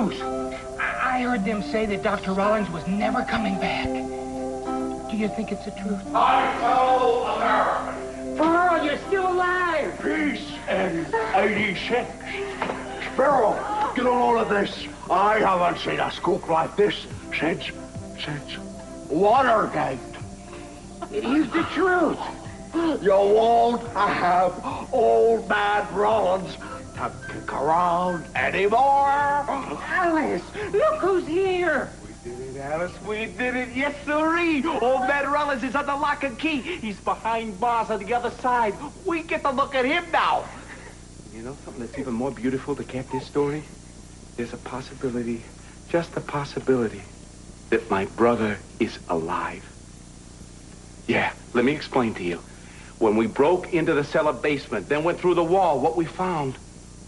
news. I heard them say that Dr. Rollins was never coming back. Do you think it's the truth? I tell America. Pearl, you're still alive. Peace in 86. Sparrow, get on all of this. I haven't seen a scoop like this since Watergate. It is the truth. You won't have old man Rollins to kick around anymore. Alice, look who's here. We did it, Alice. We did it. Yes, sirree. Old man Rollins is under lock and key. He's behind bars on the other side. We get to look at him now. You know something that's even more beautiful to cap this story? There's a possibility, just a possibility, that my brother is alive. Yeah, let me explain to you. When we broke into the cellar basement, then went through the wall, what we found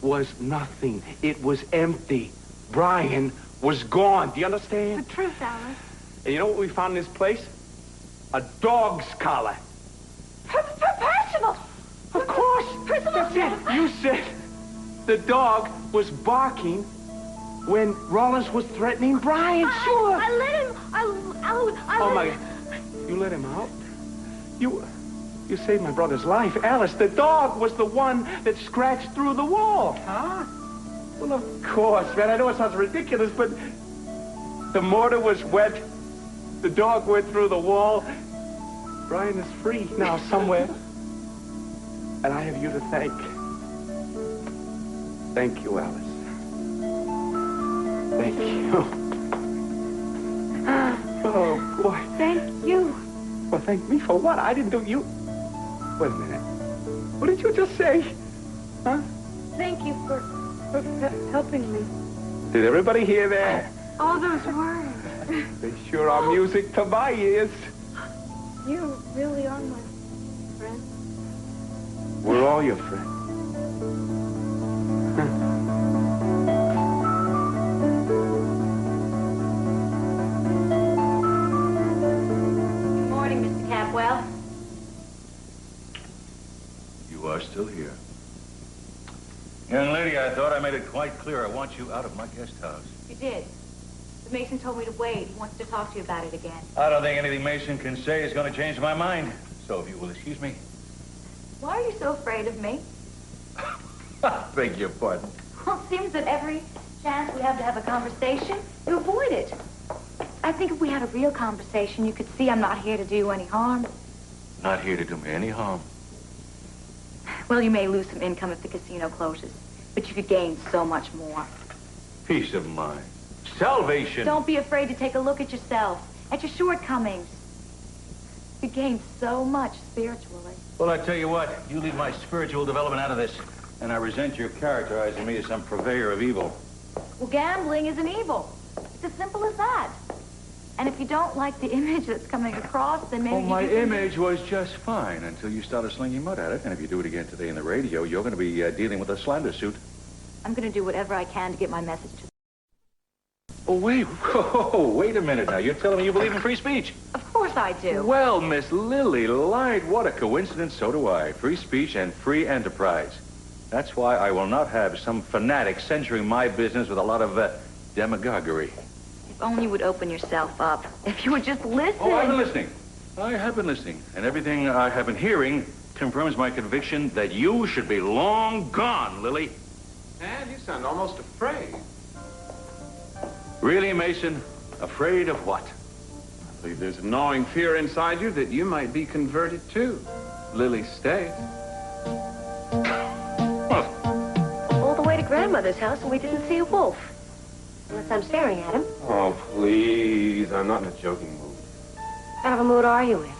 was nothing. It was empty. Brian was gone. Do you understand? The truth, Alice. And you know what we found in this place? A dog's collar. Percival! Of course. Percival! That's it. You said the dog was barking when Rollins was threatening Brian. Sure. I let him. Oh, my God. You let him out? You saved my brother's life. Alice, the dog was the one that scratched through the wall. Huh? Well, of course, man. I know it sounds ridiculous, but the mortar was wet. The dog went through the wall. Brian is free now somewhere. And I have you to thank. Thank you, Alice. Thank you. Oh, boy. Thank you. Well, thank me for what? I didn't do you. Wait a minute. What did you just say? Huh? Thank you for helping me. Did everybody hear that? All those words. They sure are music to my ears. You really are my friend. We're all your friends. Good morning, Mr. Capwell. You are still here. Young lady, I thought I made it quite clear I want you out of my guest house. You did. But Mason told me to wait. He wants to talk to you about it again. I don't think anything Mason can say is going to change my mind. So if you will excuse me. Why are you so afraid of me? Beg your pardon. Well, it seems that every chance we have to have a conversation, you avoid it. I think if we had a real conversation, you could see I'm not here to do you any harm. Not here to do me any harm. Well, you may lose some income if the casino closes, but you could gain so much more. Peace of mind. Salvation. Don't be afraid to take a look at yourself, at your shortcomings. You gain so much spiritually. Well, I tell you what, you leave my spiritual development out of this, and I resent your characterizing me as some purveyor of evil. Well, gambling isn't evil. It's as simple as that. And if you don't like the image that's coming across, then maybe My you can... image was just fine until you started slinging mud at it. And if you do it again today in the radio, you're going to be dealing with a slander suit. I'm going to do whatever I can to get my message to... Oh, wait a minute now. You're telling me you believe in free speech? Of course I do. Well, Miss Lily Light, what a coincidence. So do I. Free speech and free enterprise. That's why I will not have some fanatic censoring my business with a lot of demagoguery. If only you would open yourself up. If you would just listen. Oh, I've been listening. I have been listening. And everything I have been hearing confirms my conviction that you should be long gone, Lily. And you sound almost afraid. Really, Mason? Afraid of what? I believe there's a gnawing fear inside you that you might be converted too. Lily stays. All the way to Grandmother's house and we didn't see a wolf. Unless I'm staring at him. Oh, please. I'm not in a joking mood. What kind of a mood are you in?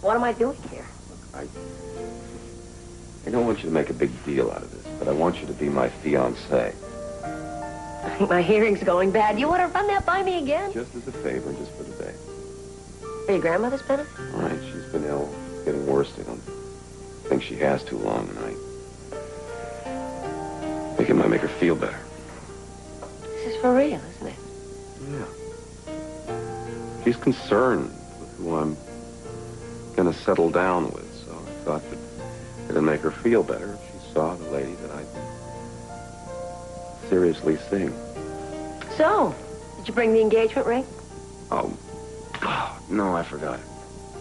What am I doing here? I don't want you to make a big deal out of this, but I want you to be my fiancé. I think my hearing's going bad. You want to run that by me again? Just as a favor, just for today. For your grandmother's benefit? All right, she's been ill. It's getting worse. They don't think she has too long, and I think it might make her feel better. This is for real, isn't it? Yeah. She's concerned with who I'm going to settle down with, so I thought that it'd make her feel better if she saw the lady that I seriously seeing. So, did you bring the engagement ring? Oh, no, I forgot.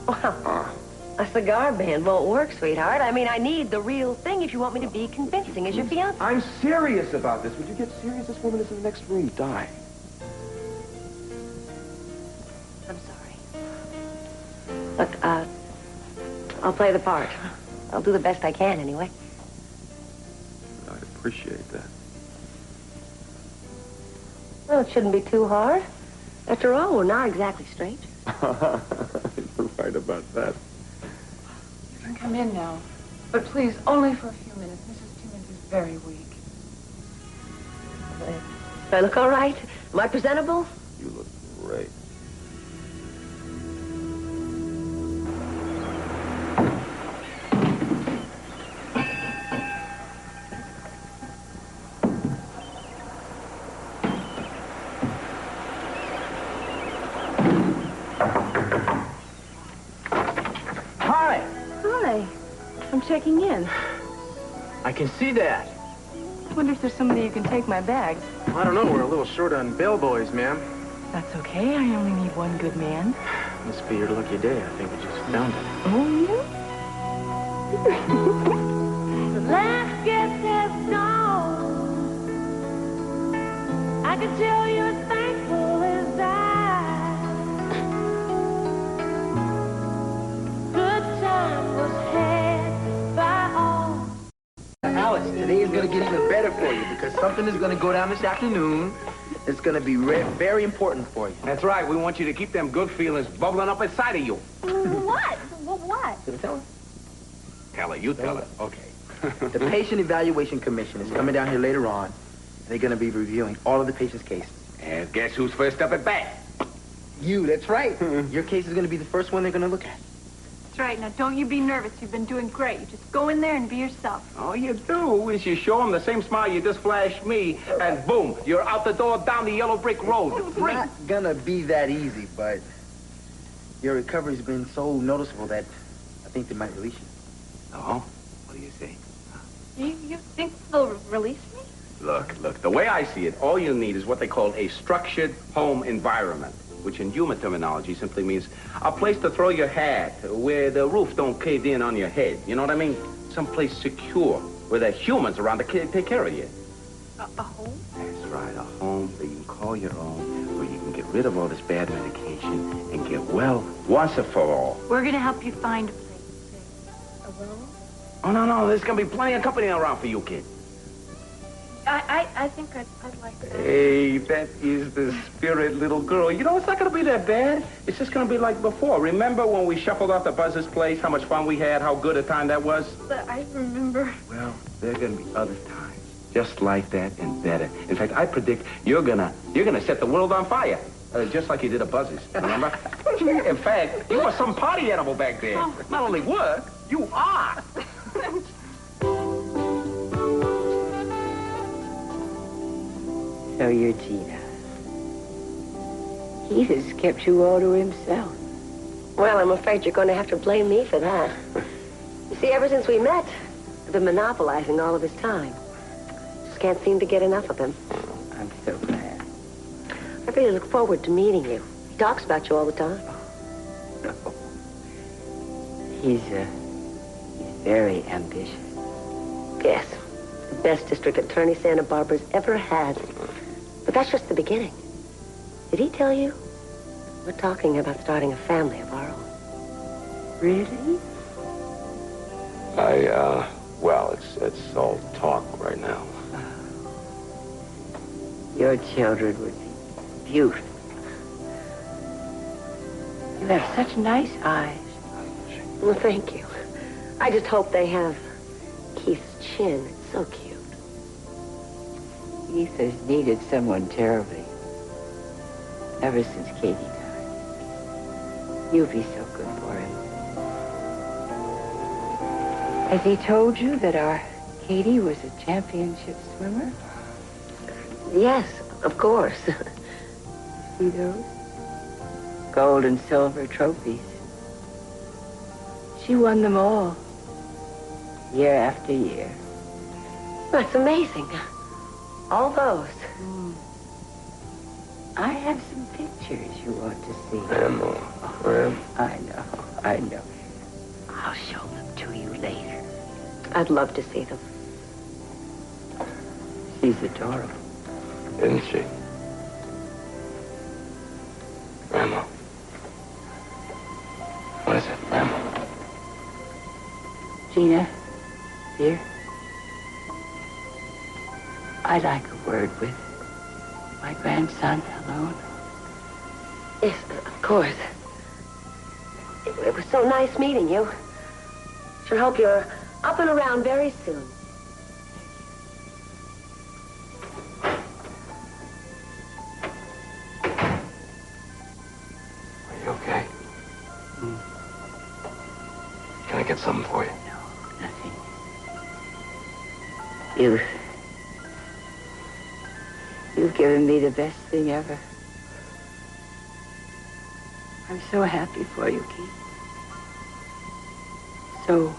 Well, a cigar band won't work, sweetheart. I mean, I need the real thing if you want me to be convincing as your fiancé. I'm serious about this. Would you get serious? This woman is in the next room. Die. I'm sorry. Look, I'll play the part. I'll do the best I can, anyway. I'd appreciate that. Well, it shouldn't be too hard. After all, we're not exactly strangers. You're right about that. You can come in now. But please, only for a few minutes. Mrs. Timmons is very weak. Do I look all right? Am I presentable? You look great. Hi. Hi. I'm checking in. I can see that. I wonder if there's somebody who can take my bags. I don't know. We're a little short on bellboys, ma'am. That's okay. I only need one good man. Must be your lucky day. I think we just found it. Oh, The last guest has gone. I can tell you're thankful as I. Good time was had by all. Alice, today is going to get even better for you because something is going to go down this afternoon. It's going to be very important for you. That's right. We want you to keep them good feelings bubbling up inside of you. What? What? Should I tell her? Tell her. You tell her. Okay. The Patient Evaluation Commission is coming down here later on. They're going to be reviewing all of the patient's cases. And guess who's first up at bat? You, that's right. Your case is going to be the first one they're going to look at. That's right. Now, don't you be nervous. You've been doing great. You just go in there and be yourself. All you do is you show them the same smile you just flashed me, and boom, you're out the door down the yellow brick road. It's not going to be that easy, but your recovery's been so noticeable that I think they might release you. Oh? What do you think? You think they'll release me? Look, the way I see it, all you need is what they call a structured home environment, which in human terminology simply means a place to throw your hat where the roof don't cave in on your head. You know what I mean? Someplace secure where there are humans around to take care of you. A home? That's right, a home that you can call your own, where you can get rid of all this bad medication and get well once and for all. We're going to help you find a place. Alone? Oh, no, there's going to be plenty of company around for you, kid. I think I'd like that. Hey, that is the spirit, little girl. You know, it's not going to be that bad. It's just going to be like before. Remember when we shuffled off the Buzz's place, how much fun we had, how good a time that was? But I remember. Well, there are going to be other times, just like that and better. In fact, I predict you're gonna set the world on fire, just like you did at Buzz's. Remember? In fact, you were some party animal back there. Not only were, you are. So you're Gina. He has kept you all to himself. Well, I'm afraid you're going to have to blame me for that. You see, ever since we met, I've been monopolizing all of his time. Just can't seem to get enough of him. I'm so glad. I really look forward to meeting you. He talks about you all the time. He's very ambitious. Yes, the best district attorney Santa Barbara's ever had. But that's just the beginning. Did he tell you? We're talking about starting a family of our own. Really? Well, it's all talk right now. Your children would be beautiful. You have such nice eyes. Well, thank you. I just hope they have Keith's chin. It's so cute. Keith has needed someone terribly. Ever since Katie died. You'll be so good for him. Has he told you that our Katie was a championship swimmer? Yes, of course. See those? Gold and silver trophies. She won them all. Year after year. That's amazing. All those. I have some pictures you ought to see. Grandma. I know. I'll show them to you later. I'd love to see them. She's adorable. Isn't she? Grandma. What is it, Grandma? Gina, dear, I'd like a word with my grandson alone. Yes, of course. It was so nice meeting you. Sure hope you're up and around very soon. Are you okay? Can I get something for you? No, nothing. You've given me the best thing ever. I'm so happy for you, Keith. So,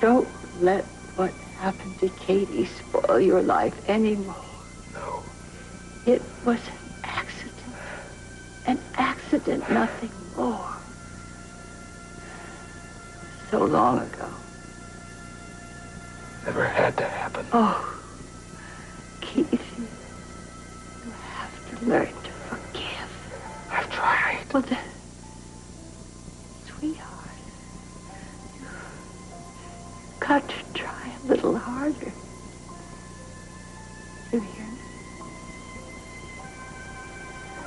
don't let what happened to Katie spoil your life anymore. No. It was an accident. An accident, nothing more. So long ago. Never had to happen. Oh, Keith, you have to learn to forgive. I've tried. Well, then, sweetheart, you've got to try a little harder. You hear me?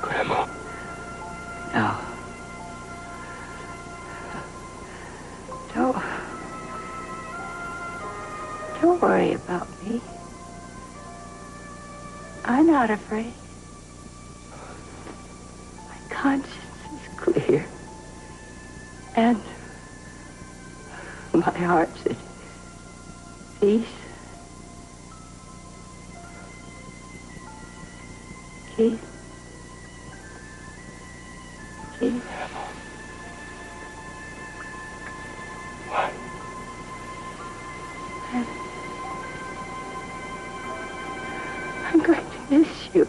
Grandma. No. Don't worry about me. I'm not afraid. My conscience is clear. And my heart's at peace. Keith? Keith? What? I'm going to miss you.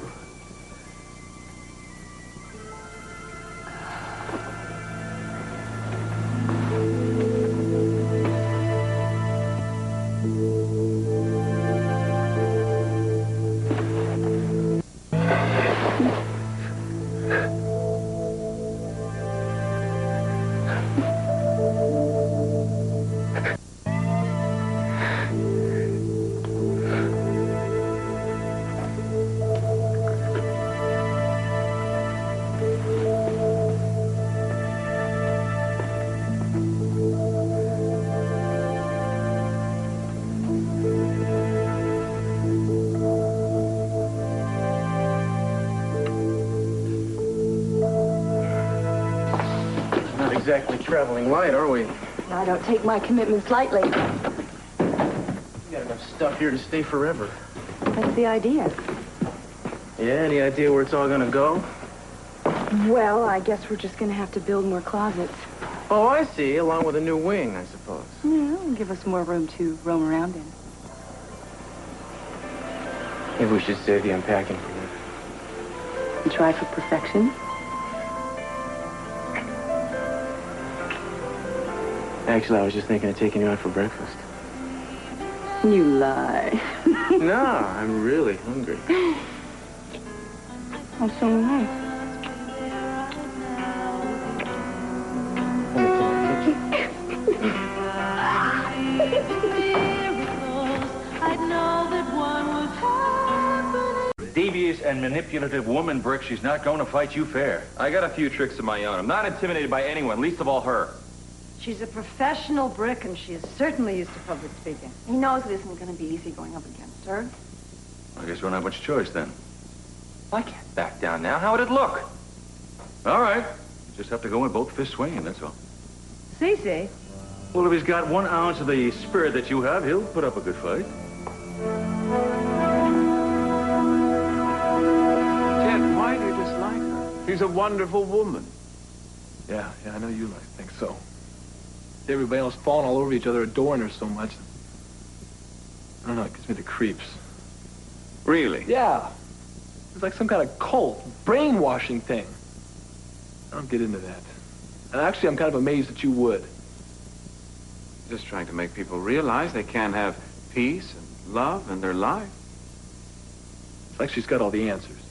Exactly traveling light, are we? I don't take my commitments lightly. We got enough stuff here to stay forever. That's the idea. Yeah, any idea where it's all gonna go? Well, I guess we're just gonna have to build more closets. Oh, I see. Along with a new wing, I suppose. Yeah, it'll give us more room to roam around in. Maybe we should save the unpacking for later. And try for perfection. Actually, I was just thinking of taking you out for breakfast. You lie. No, I'm really hungry. Oh, so am I. Devious and manipulative woman, Brick. She's not going to fight you fair. I got a few tricks of my own. I'm not intimidated by anyone, least of all her. She's a professional, Brick, and she is certainly used to public speaking. He knows it isn't going to be easy going up against her. I guess we don't have much choice then. I can't back down now. How would it look? All right. You just have to go in both fists swinging, that's all. Cece? Well, if he's got 1 ounce of the spirit that you have, he'll put up a good fight. Ted, why do you dislike her? She's a wonderful woman. Yeah, I know you think so. Everybody else falling all over each other, adoring her so much. I don't know, it gives me the creeps. Really? Yeah. It's like some kind of cult, brainwashing thing. I don't get into that. And actually, I'm kind of amazed that you would. Just trying to make people realize they can have peace and love in their life. It's like she's got all the answers.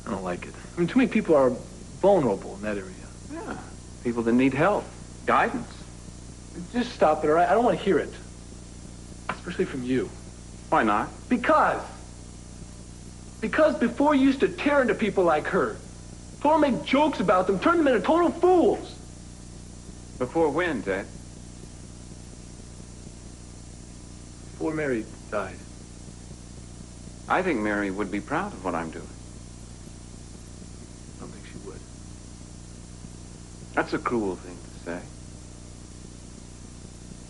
I don't like it. I mean, too many people are vulnerable in that area. Yeah, people that need help, guidance. Just stop it, all right? I don't want to hear it. Especially from you. Why not? Because before you used to tear into people like her, go and make jokes about them, turn them into total fools. Before when, Ted? Before Mary died. I think Mary would be proud of what I'm doing. I don't think she would. That's a cruel thing to say.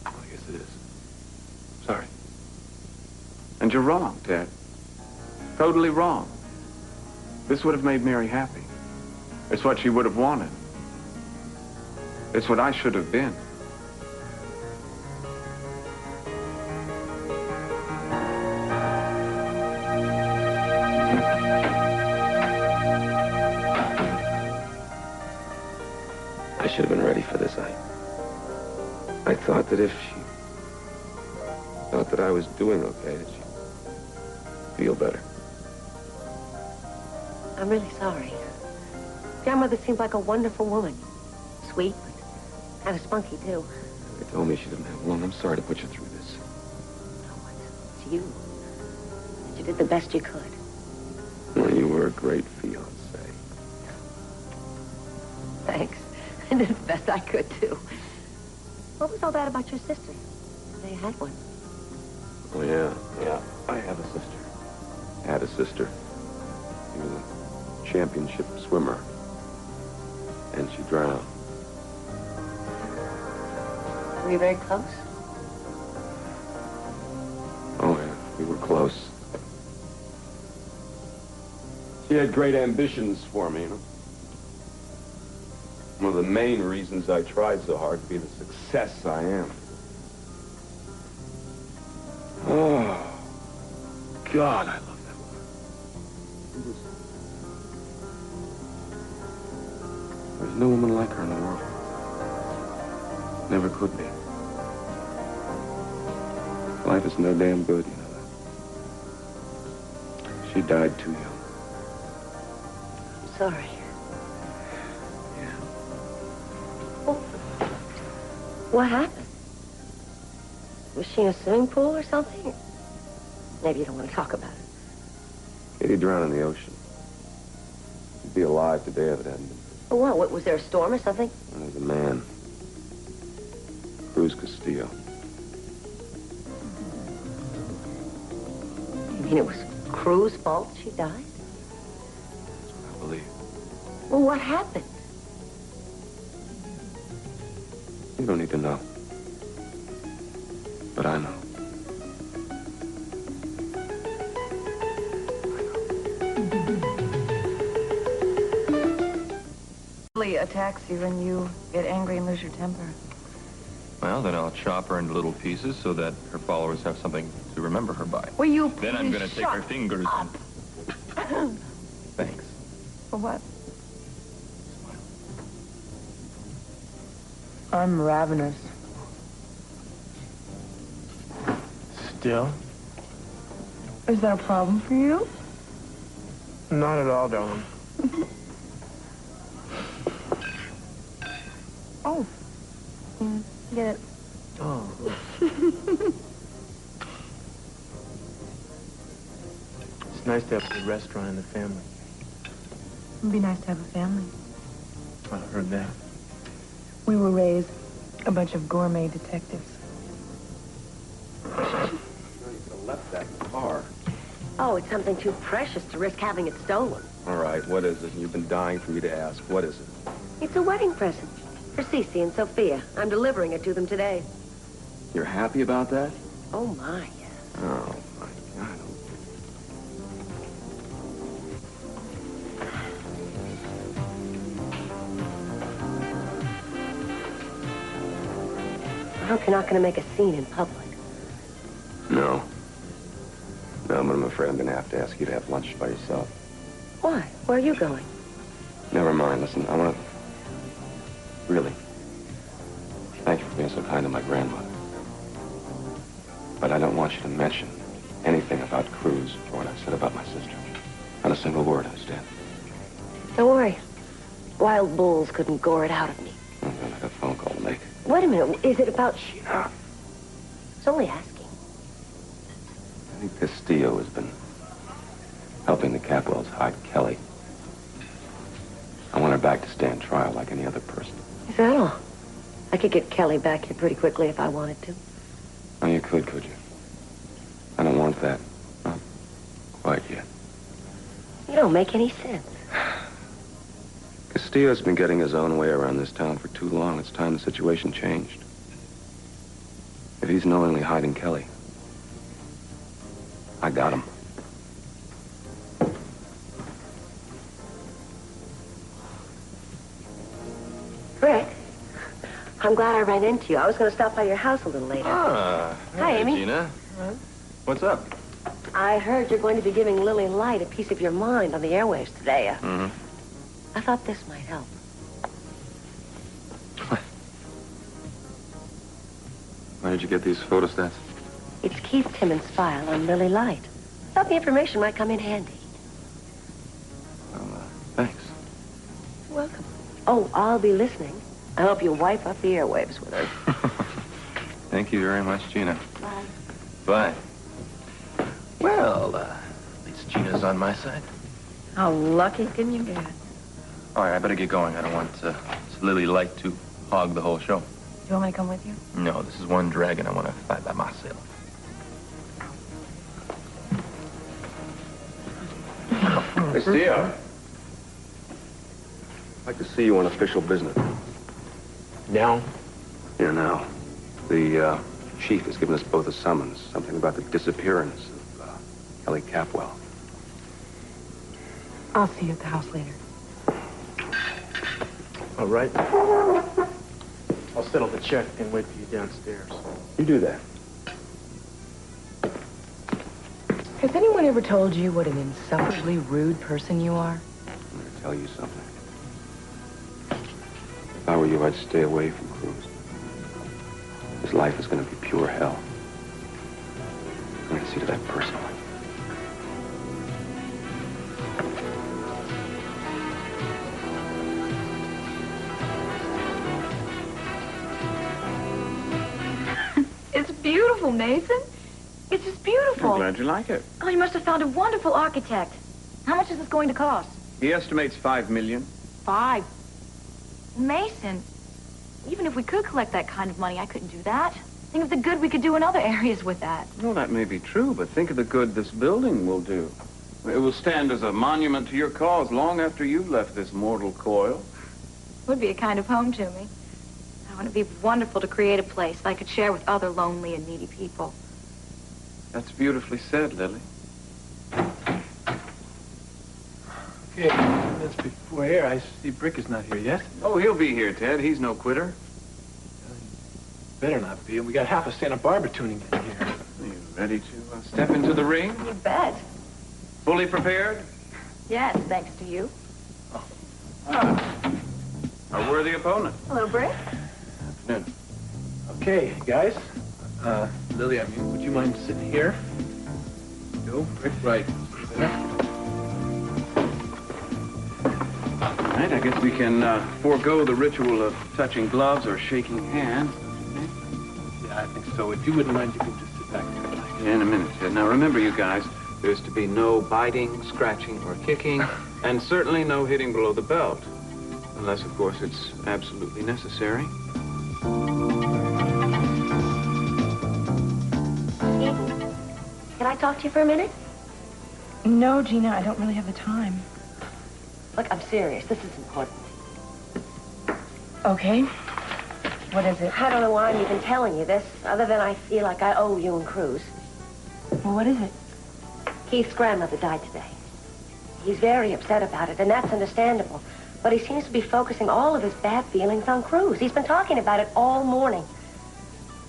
Well, I guess it is. Sorry. And you're wrong, Ted. Totally wrong. This would have made Mary happy. It's what she would have wanted. It's what I should have been. I should have been ready for this. I thought that if she thought that I was doing okay, that she'd feel better. I'm really sorry. Grandmother seemed like a wonderful woman. Sweet, but kind of spunky, too. They told me she didn't have long. I'm sorry to put you through this. It's you. You did the best you could. Well, you were a great fiancé. Thanks. I did the best I could, too. What was all that about your sister? They had one. Oh, yeah. I have a sister. Had a sister. She was a championship swimmer. And she drowned. Were you very close? Oh, yeah. We were close. She had great ambitions for me, you know. One of the main reasons I tried so hard to be the success I am. Oh, God, I love that woman. There's no woman like her in the world. Never could be. Life is no damn good, you know that. She died too young. I'm sorry. Yeah. Well, what happened? Was she in a swimming pool or something? Maybe you don't want to talk about it. Katie drowned in the ocean. She'd be alive today if it hadn't been. Oh, what? Was there a storm or something? There was a man. Cruz Castillo. You mean it was Cruz's fault she died? I believe. Well, what happened? You don't need to know. But I know. Attacks you when you get angry and lose your temper. Well, then I'll chop her into little pieces so that her followers have something to remember her by. Will you Then I'm going to take her fingers and... Thanks. For what? I'm ravenous. Still? Is that a problem for you? Not at all, darling. Oh. Get it. Oh. It's nice to have a restaurant in the family. It'd be nice to have a family. I heard that. We were raised a bunch of gourmet detectives. You could have left that car. Oh, it's something too precious to risk having it stolen. All right, what is it? You've been dying for me to ask. What is it? It's a wedding present for Cece and Sophia. I'm delivering it to them today. You're happy about that? Oh, my, yes. Oh, my God. I hope you're not going to make a scene in public. No. No, but I'm afraid I'm going to have to ask you to have lunch by yourself. Why? Where are you going? Never mind. Listen, I want to... Really. Thank you for being so kind to my grandmother. But I don't want you to mention anything about Cruz or what I said about my sister. Not a single word, understand? Don't worry. Wild bulls couldn't gore it out of me. I've got a phone call to make. Wait a minute. Is it about... It's only asking. I think Castillo has been helping the Capwells hide Kelly. I want her back to stand trial like any other person. Is that all? I could get Kelly back here pretty quickly if I wanted to. Oh, you could you? I don't want that. Not quite yet. You don't make any sense. Castillo's been getting his own way around this town for too long. It's time the situation changed. If he's knowingly hiding Kelly, I got him. Rick, I'm glad I ran into you. I was going to stop by your house a little later. Ah. Hi, Amy. Gina. What's up? I heard you're going to be giving Lily Light a piece of your mind on the airwaves today. Mm-hmm. I thought this might help. Where did you get these photostats? It's Keith Timmons' file on Lily Light. Thought the information might come in handy. Well, thanks. You're welcome. Oh, I'll be listening. I hope you wipe up the airwaves with her. Thank you very much, Gina. Bye. Bye. Well, at least Gina's on my side. How lucky can you get? All right, I better get going. I don't want Lily Light to hog the whole show. Do you want me to come with you? No, this is one dragon I want to fight by myself. Castillo. I'd like to see you on official business. Now? Yeah, now. The chief has given us both a summons. Something about the disappearance of Kelly Capwell. I'll see you at the house later. All right. I'll settle the check and wait for you downstairs. You do that. Has anyone ever told you what an insufferably rude person you are? I'm going to tell you something. If I were you, I'd stay away from Cruz. His life is going to be pure hell. I'm going to see to that personally. It's beautiful, Nathan. It's just beautiful. I'm glad you like it. Oh, you must have found a wonderful architect. How much is this going to cost? He estimates $5 million. 5. Mason, even if we could collect that kind of money, I couldn't do that. Think of the good we could do in other areas with that. Well, that may be true, but think of the good this building will do. It will stand as a monument to your cause long after you've left this mortal coil. Would be a kind of home to me. Oh, and it'd be wonderful to create a place I could share with other lonely and needy people. That's beautifully said, Lily. Okay, minutes before here, I see Brick is not here yet. Oh, he'll be here, Ted. He's no quitter. Better not be. We got half of Santa Barbara tuning in here. Are you ready to step into the ring? You bet. Fully prepared? Yes, thanks to you. A worthy opponent. Hello, Brick. Afternoon. Okay, guys. Lily, would you mind sitting here? Go, Brick, right. There. All right, I guess we can forego the ritual of touching gloves or shaking hands. Yeah, I think so. If you wouldn't mind, you can just sit back there. Yeah, in a minute, Ted. Now, remember, you guys, there's to be no biting, scratching, or kicking, and certainly no hitting below the belt. Unless, of course, it's absolutely necessary. Can I talk to you for a minute? No, Gina, I don't really have the time. Look, I'm serious. This is important. Okay. What is it? I don't know why I'm even telling you this, other than I feel like I owe you and Cruz. Well, what is it? Keith's grandmother died today. He's very upset about it, and that's understandable. But he seems to be focusing all of his bad feelings on Cruz. He's been talking about it all morning.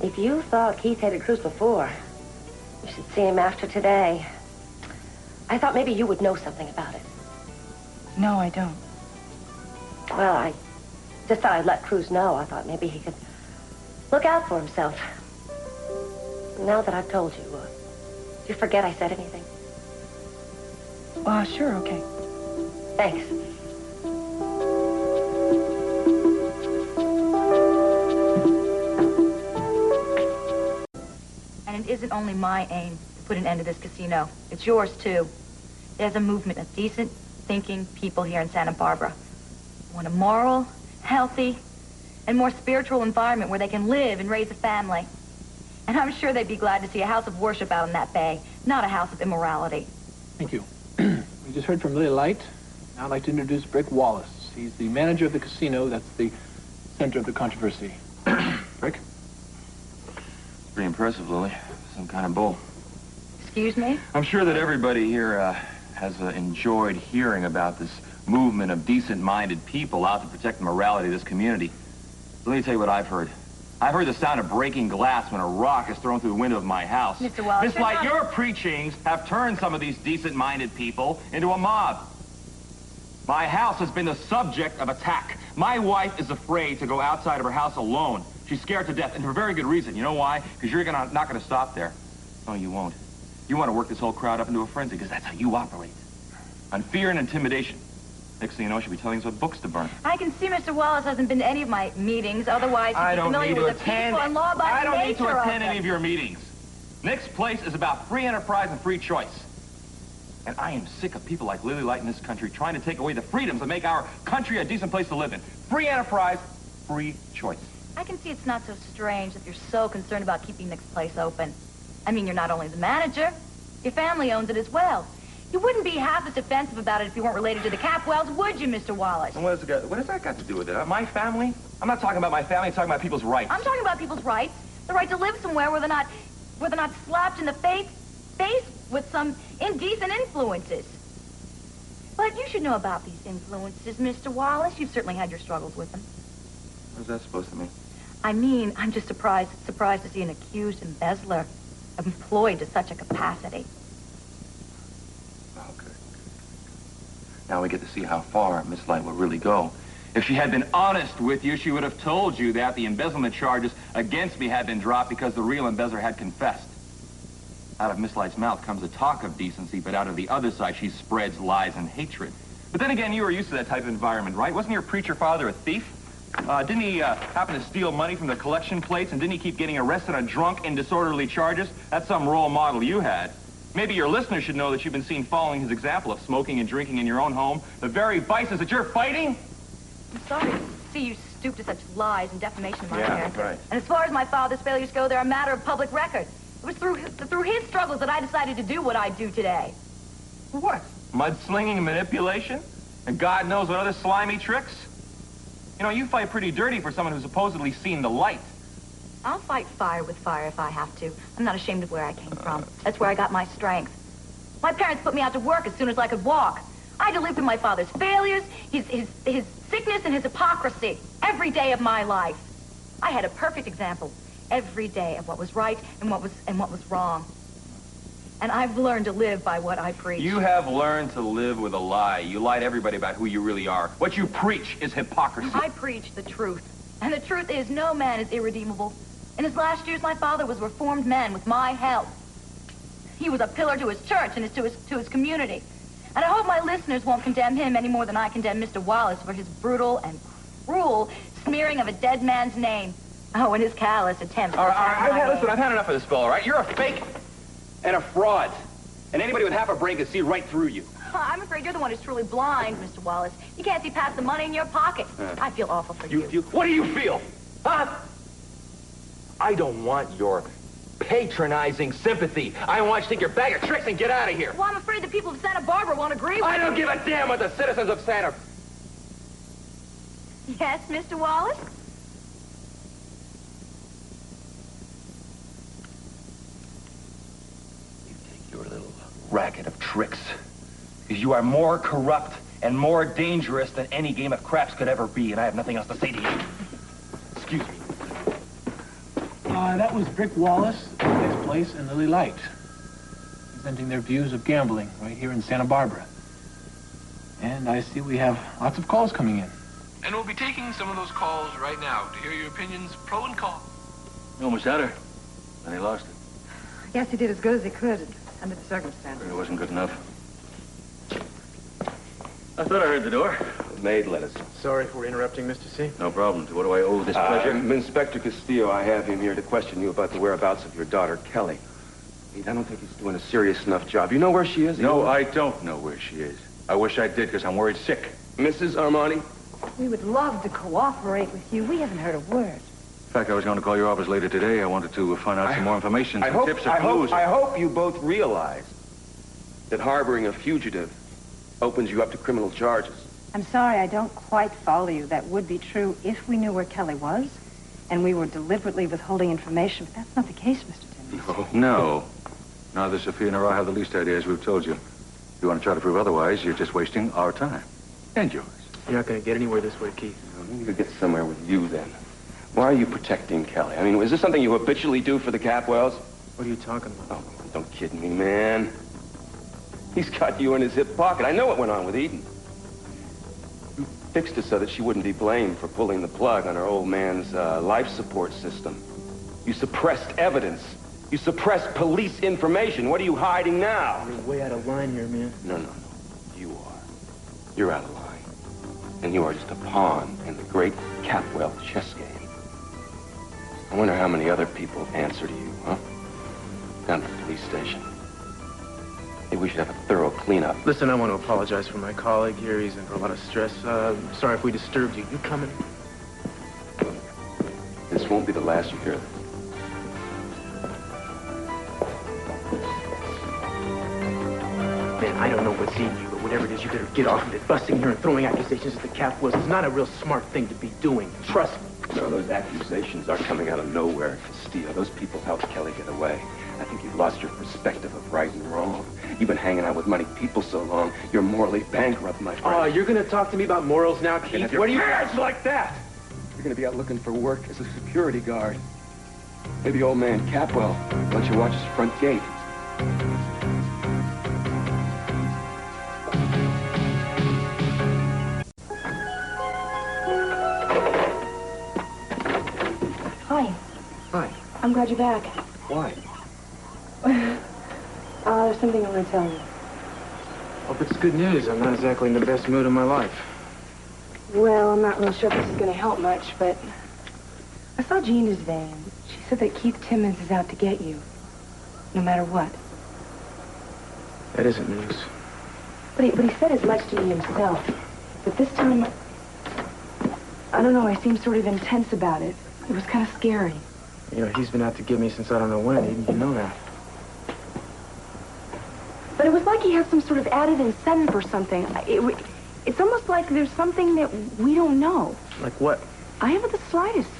If you thought Keith hated Cruz before, you should see him after today. I thought maybe you would know something about it. No, I don't. Well, I just thought I'd let Cruz know. I thought maybe he could look out for himself. Now that I've told you, do you forget I said anything? Sure, okay. Thanks. And it isn't only my aim to put an end to this casino. It's yours, too. There's a movement of decent, thinking people here in Santa Barbara who want a moral, healthy, and more spiritual environment where they can live and raise a family. And I'm sure they'd be glad to see a house of worship out in that bay, not a house of immorality. Thank you. We just heard from Lily Light. Now I'd like to introduce Brick Wallace. He's the manager of the casino that's the center of the controversy. Brick? Pretty impressive, Lily. Some kind of bull. Excuse me? I'm sure that everybody here has enjoyed hearing about this movement of decent-minded people out to protect the morality of this community. Let me tell you what I've heard. I've heard the sound of breaking glass when a rock is thrown through the window of my house. Mr. Wallace, Miss Light, your preachings have turned some of these decent-minded people into a mob. My house has been the subject of attack. My wife is afraid to go outside of her house alone. She's scared to death, and for a very good reason. You know why? Because you're not going to stop there. No, you won't. You want to work this whole crowd up into a frenzy, because that's how you operate. On fear and intimidation. Next thing you know, she'll be telling us what books to burn. I can see Mr. Wallace hasn't been to any of my meetings. Otherwise, he'd be familiar with the peaceful and law-abiding I don't need nature to of attend them. any of your meetings. Nick's place is about free enterprise and free choice. And I am sick of people like Lily Light in this country trying to take away the freedoms that make our country a decent place to live in. Free enterprise, free choice. I can see it's not so strange that you're so concerned about keeping Nick's place open. I mean, you're not only the manager, your family owns it as well. You wouldn't be half as defensive about it if you weren't related to the Capwells, would you, Mr. Wallace? And what has that got to do with it? My family? I'm not talking about my family, I'm talking about people's rights. I'm talking about people's rights. The right to live somewhere where they're not slapped in the face with some indecent influences. But you should know about these influences, Mr. Wallace. You've certainly had your struggles with them. What's that supposed to mean? I mean, I'm just surprised to see an accused embezzler employed to such a capacity. Oh, good. Now we get to see how far Miss Light will really go. If she had been honest with you, she would have told you that the embezzlement charges against me had been dropped because the real embezzler had confessed. Out of Miss Light's mouth comes a talk of decency, but out of the other side, she spreads lies and hatred. But then again, you were used to that type of environment, right? Wasn't your preacher father a thief? Didn't he happen to steal money from the collection plates, and didn't he keep getting arrested on drunk and disorderly charges? That's some role model you had. Maybe your listeners should know that you've been seen following his example of smoking and drinking in your own home, the very vices that you're fighting. I'm sorry to see you stoop to such lies and defamation of my parents. Right. And as far as my father's failures go, they're a matter of public record. It was through his struggles that I decided to do what I do today. What? Mudslinging and manipulation? And God knows what other slimy tricks? You know, you fight pretty dirty for someone who's supposedly seen the light. I'll fight fire with fire if I have to. I'm not ashamed of where I came from. That's where I got my strength. My parents put me out to work as soon as I could walk. I had to live with my father's failures, his sickness, and his hypocrisy every day of my life. I had a perfect example every day of what was right and what was wrong. And I've learned to live by what I preach. You have learned to live with a lie. You lie to everybody about who you really are. What you preach is hypocrisy. I preach the truth. And the truth is no man is irredeemable. In his last years, my father was a reformed man with my help. He was a pillar to his church and to his community. And I hope my listeners won't condemn him any more than I condemn Mr. Wallace for his brutal and cruel smearing of a dead man's name. Oh, and his callous attempts. All right, listen, I've had enough of this fellow, all right? You're a fake and a fraud. And anybody with half a brain can see right through you. I'm afraid you're the one who's truly blind, Mr. Wallace. You can't see past the money in your pocket. I feel awful for you. What do you feel? Huh? I don't want your patronizing sympathy. I want you to take your bag of tricks and get out of here. Well, I'm afraid the people of Santa Barbara won't agree with I don't me. give a damn what the citizens of Santa... Yes, Mr. Wallace? Your little racket of tricks. Because you are more corrupt and more dangerous than any game of craps could ever be, and I have nothing else to say to you. Excuse me. That was Brick Wallace, Nick's place, and Lily Light, presenting their views of gambling right here in Santa Barbara. And I see we have lots of calls coming in. And we'll be taking some of those calls right now to hear your opinions, pro and con. You almost had her. And he lost it. Yes, he did as good as he could under the circumstances. It wasn't good enough. I thought I heard the door. The maid let us. Sorry for interrupting, Mr. C. No problem. To what do I owe this pleasure? Inspector Castillo, I have him here to question you about the whereabouts of your daughter, Kelly. I don't think he's doing a serious enough job. You know where she is? No, I don't know where she is. I wish I did, because I'm worried sick. Mrs. Armani? We would love to cooperate with you. We haven't heard a word. In fact, I was going to call your office later today. I wanted to find out some more information, some tips or clues. I hope you both realize that harboring a fugitive opens you up to criminal charges. I'm sorry, I don't quite follow you. That would be true if we knew where Kelly was, and we were deliberately withholding information, but that's not the case, Mr. Timmons. No. Neither Sophia nor I have the least idea, as we've told you. If you want to try to prove otherwise, you're just wasting our time. And yours. You're not going to get anywhere this way, Keith. You could get somewhere with you, then. Why are you protecting Kelly? I mean, is this something you habitually do for the Capwells? What are you talking about? Oh, don't kid me, man. He's got you in his hip pocket. I know what went on with Eden. You fixed it so that she wouldn't be blamed for pulling the plug on her old man's life support system. You suppressed evidence. You suppressed police information. What are you hiding now? You're way out of line here, man. No. You are. You're out of line. And you are just a pawn in the great Capwell chess game. I wonder how many other people answer to you, huh? Down at the police station. Maybe we should have a thorough cleanup. Listen, I want to apologize for my colleague here. He's under a lot of stress. Sorry if we disturbed you. You coming? This won't be the last you hear of this. Man, I don't know what's in you, but whatever it is, you better get off of it. Busting here and throwing accusations at the Capwells is not a real smart thing to be doing. Trust me. No, those accusations are coming out of nowhere, Castillo. Those people helped Kelly get away. I think you've lost your perspective of right and wrong. You've been hanging out with money people so long, you're morally bankrupt, my friend. Oh, you're going to talk to me about morals now, Keith? What are you hands like that? You're going to be out looking for work as a security guard. Maybe old man Capwell lets you watch his front gate. Hi. Hi. I'm glad you're back. Why? There's something I want to tell you. Hope it's good news. I'm not exactly in the best mood of my life. Well, I'm not real sure if this is going to help much, but I saw Gina's van. She said that Keith Timmons is out to get you, no matter what. That isn't news. But he said as much to me himself. But this time, I don't know, I seemed sort of intense about it. It was kind of scary. You know, he's been out to get me since I don't know when. You know that. But it was like he had some sort of added incentive or something. It's almost like there's something that we don't know. Like what? I haven't the slightest.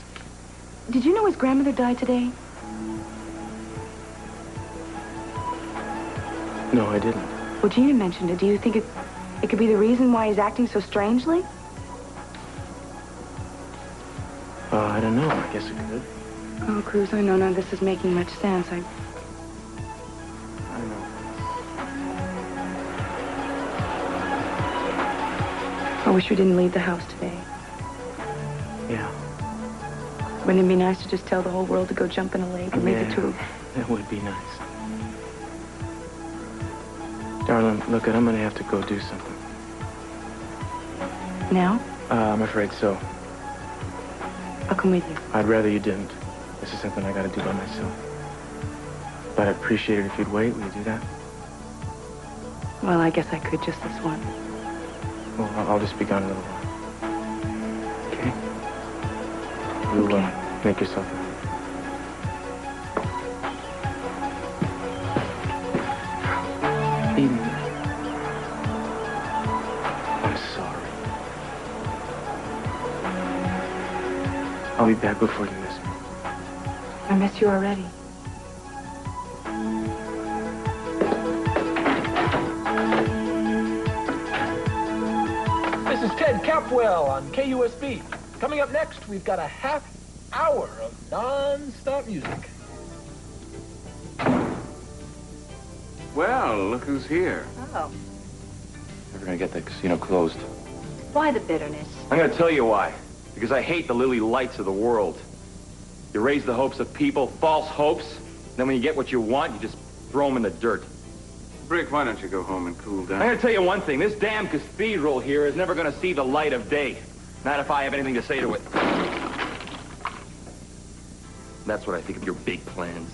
Did you know his grandmother died today? No, I didn't. Well, Gina mentioned it. Do you think it could be the reason why he's acting so strangely? I don't know. I guess it could. Oh, Cruz, I know none of this is making much sense. I know. I wish we didn't leave the house today. Yeah. Wouldn't it be nice to just tell the whole world to go jump in a lake and leave the two? That would be nice. Darling, look, I'm gonna have to go do something. Now? I'm afraid so. I'll come with you. I'd rather you didn't. This is something I gotta do by myself. But I'd appreciate it if you'd wait. Will you do that? Well, I guess I could just this once. Well, I'll just be gone a little while. Okay? You, make yourself at home. Eden. I'm sorry. I'll be back before you miss me. I miss you already. This is Ted Capwell on KUSB. Coming up next, we've got a half hour of non-stop music. Well, look who's here. Oh. Never gonna get the casino closed. Why the bitterness? I'm gonna tell you why. Because I hate the Lily Lights of the world. You raise the hopes of people, false hopes. Then when you get what you want, you just throw them in the dirt. Brick, why don't you go home and cool down? I'm gonna tell you one thing. This damn cathedral here is never gonna see the light of day. Not if I have anything to say to it. That's what I think of your big plans.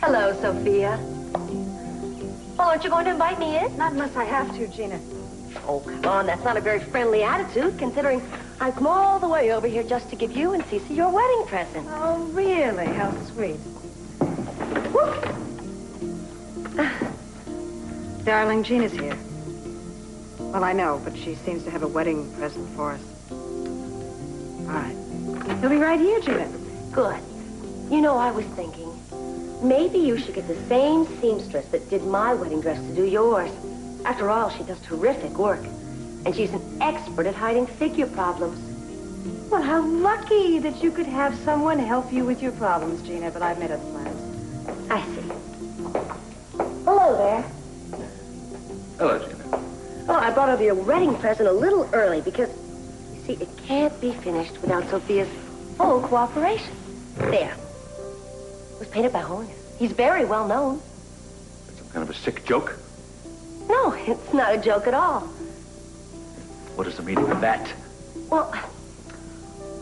Hello, Sophia. Well, aren't you going to invite me in? Not unless I have to, Gina. Oh, come on. That's not a very friendly attitude, considering I've come all the way over here just to give you and Cece your wedding present. Oh, really? How sweet. Darling, Gina's here. Well, I know, but she seems to have a wedding present for us. All right. He'll be right here, Gina. Good. You know, I was thinking, maybe you should get the same seamstress that did my wedding dress to do yours. After all, she does terrific work. And she's an expert at hiding figure problems. Well, how lucky that you could have someone help you with your problems, Gina, but I've made other plans. I see. Hello there. Hello, Gina. Oh, I brought over your wedding present a little early because, you see, it can't be finished without Sophia's full cooperation. There. It was painted by Holiness. He's very well known. Some kind of a sick joke? No, it's not a joke at all. What is the meaning of that? Well,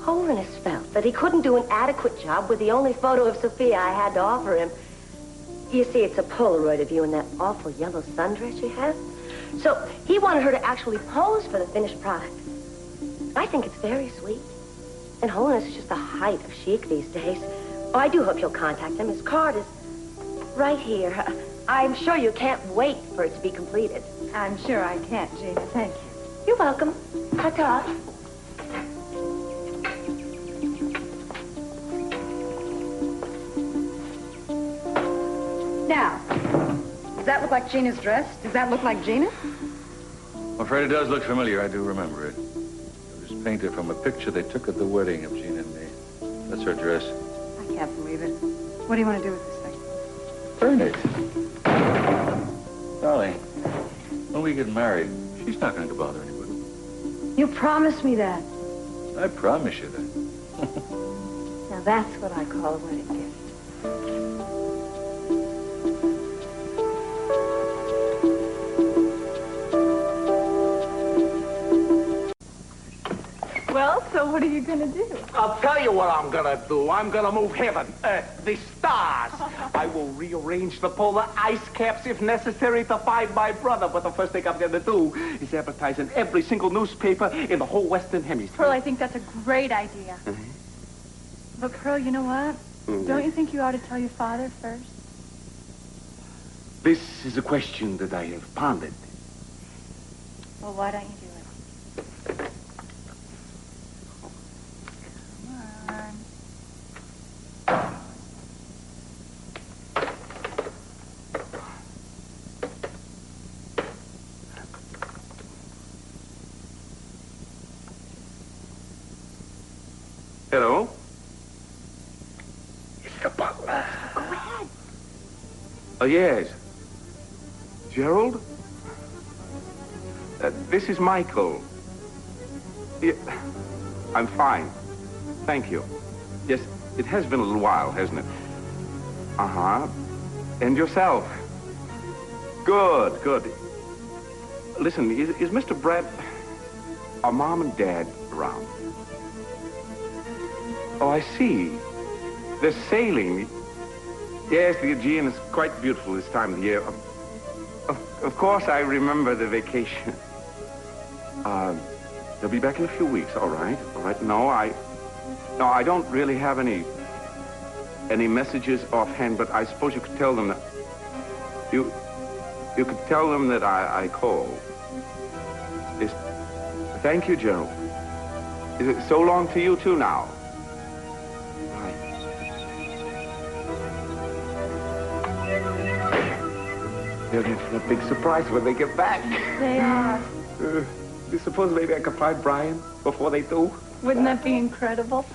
Holiness felt that he couldn't do an adequate job with the only photo of Sophia I had to offer him. You see, it's a Polaroid of you in that awful yellow sundress you have. So he wanted her to actually pose for the finished product. I think it's very sweet. And Holiness is just the height of chic these days. Oh, I do hope you'll contact him. His card is right here. I'm sure you can't wait for it to be completed. I'm sure I can't, Gina. Thank you. You're welcome. Ta-ta. Now, does that look like Gina's dress? Does that look like Gina? I'm afraid it does look familiar. I do remember it. It was painted from a picture they took at the wedding of Gina and me. That's her dress. I can't believe it. What do you want to do with this thing? Burn it. Darling, when we get married, she's not going to bother anybody. You promised me that. I promise you that. Now that's what I call a wedding gift. Well, so what are you going to do? I'll tell you what I'm gonna do. I'm gonna move heaven, the stars. I will rearrange the polar ice caps if necessary to find my brother. But the first thing I'm gonna do is advertise in every single newspaper in the whole Western Hemisphere. Pearl, I think that's a great idea. But, Pearl, you know what? Don't you think you ought to tell your father first? This is a question that I have pondered. Well, why don't you do it? Hello? It's the butler. Go ahead. Oh, yes. Gerald? This is Michael. Yeah, I'm fine. Thank you. Yes, it has been a little while, hasn't it? Uh-huh. And yourself? Good, good. Listen, is Mr. Brett... Are Mom and Dad around? Oh, I see. They're sailing. Yes, the Aegean is quite beautiful this time of the year. Of course, I remember the vacation. They'll be back in a few weeks. All right. All right. No, I don't really have any messages offhand, but I suppose you could tell them that you could tell them that I called. Thank you, Gerald. Is it so long to you too now? They're in for a big surprise when they get back. They are. Do you suppose maybe I could find Brian before they do? Wouldn't that be incredible?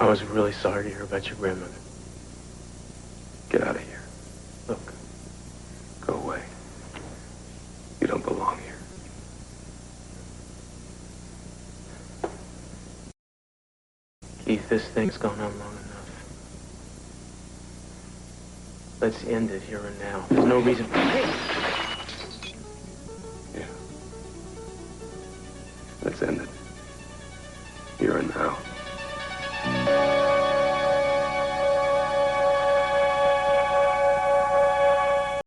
I was really sorry to hear about your grandmother. Get out of here. Look, Go away. You don't belong here. Keith, this thing's gone on long enough. Let's end it here and now. There's no reason. Hey! Yeah. Let's end it. Here and now.